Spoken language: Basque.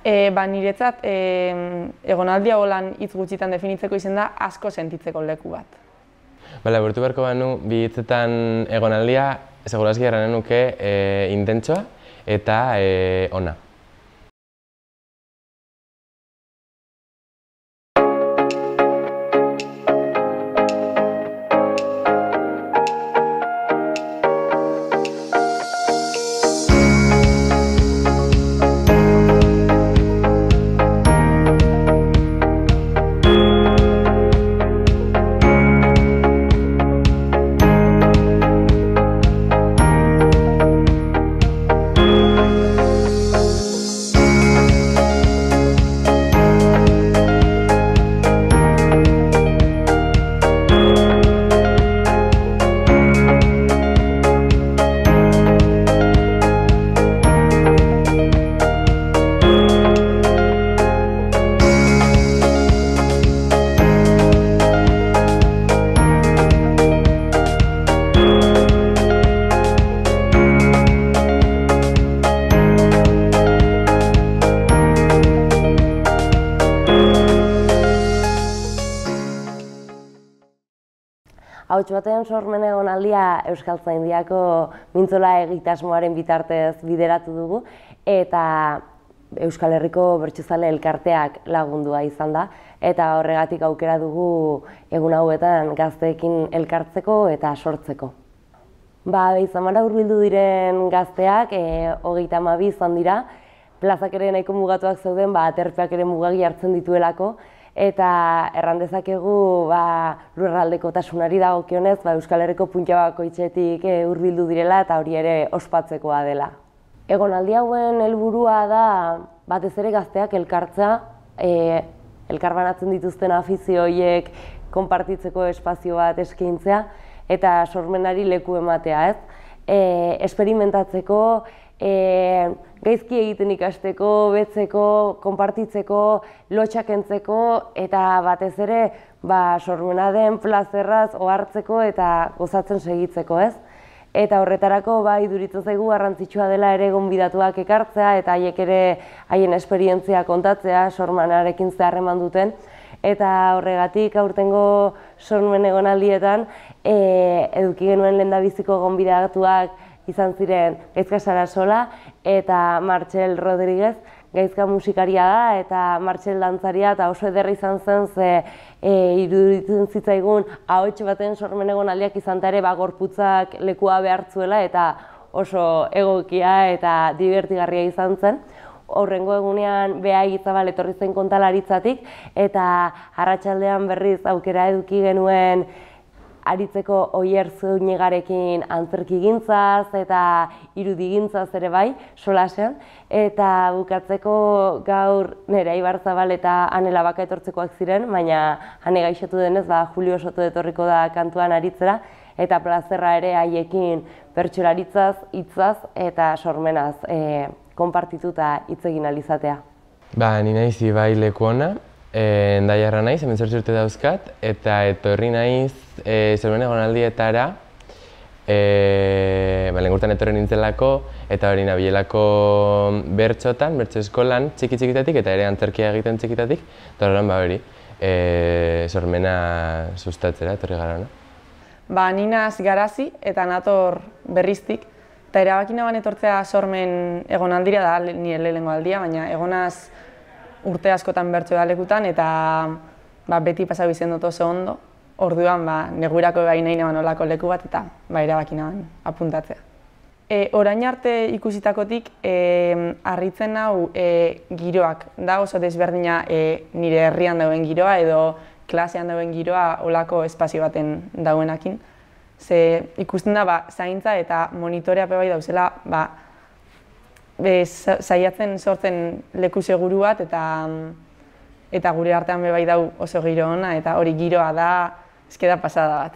Niretzat, egonaldia holan hitz gutxitan definitzeko izen da asko sentitzeko leku bat. Burtu beharko banu, bi hitzetan egonaldia, segurazki erranen nuke intentsoa eta ona. Hauts batean sormen egonaldia Euskaltzaindiako mintzola egitasmoaren bitartez bideratu dugu eta Euskal Herriko Bertsozale Elkarteak lagundua izan da eta horregatik aukera dugu egun hauetan gazteekin elkartzeko eta sortzeko. Izamara hurbildu diren gazteak 32 izan dira, plazak ere nahiko mugatuak zeuden, aterpeak ere mugagi hartzen dituelako, eta errandezakegu lurraldekotasunari dagokionez Euskal Herriko punta bakoitzetik hurbildu direla eta hori ere ospatzekoa dela. Egonaldi hauen helburua da batez ere gazteak elkartzea, elkarbanatzen dituzten afizio horiek konpartitzeko espazio bat eskaintzea eta sormenari leku ematea, esperimentatzeko, gaizki egiten ikasteko, betzeko, konpartitzeko, lotxak kentzeko eta batez ere sormena den plazerraz ohartzeko eta gozatzen segitzeko, Eta horretarako iduritzen zaigu garrantzitsua dela ere gonbidatuak ekartzea eta haiek ere haien esperientzia kontatzea sormenarekin zer harreman duten. Eta horregatik aurtengo sormen egonaldietan eduki genuen lehendabiziko gonbidatuak izan ziren Gaizka Sarasola eta Martxel Rodríguez, gaizka musikaria da eta Martxel dantzaria eta oso ederra izan zen ze iruditzen zitzaigun ahots baten sormen egonaldiak izan ere gorputzak lekua behartzuela eta oso egokia eta dibertigarria izan zen. Horrengo egunean Bea Egizabal etorri zen kontalaritzatik eta arratsaldean berriz aukera eduki genuen aritzeko Oier Zunigarekin antzerkigintzaz eta irudigintzaz ere solasean. Eta bukatzeko gaur Nerea Ibarzabal eta Ane Labaka etortzekoak ziren, baina Ane gaixotu denez Julio Soto etorriko da kantuan aritzera eta plazerra ere haiekin bertsolaritzaz, hitzaz eta sormenaz konpartituta hitz egin ahal izatea. Ni naiz Ibai leku ona, Endaiarra naiz, 18 urte dauzkat, eta etorri naiz sormen egonaldietara, lehengurtan etorri nintzelako, eta hori nabilelako bertsotan, bertso eskolan txiki-txikitatik, eta ere antzerkia egiten txikitatik, eta horrean sormena sustatzera etorri gara hona. Ni naiz Garazi eta nator Berriztik, eta erabaki naban etortzea sormen egonaldira da nire lehenengo aldia, baina egonaz urte askotan bertso lekutan eta beti pasau izen dut oso ondo. Orduan neguirako nahi naban olako leku bat eta erabaki naban apuntatzea. Orain arte ikusitakotik harritzen hau giroak da oso desberdina nire herrian dauen giroa edo klasean dauen giroa olako espazio baten dauenakin. Ze ikusten da zaintza eta monitorea dauzela saiatzen sortzen leku seguru bat eta gure artean dau oso giro ona eta hori giroa da eskeda pasada bat.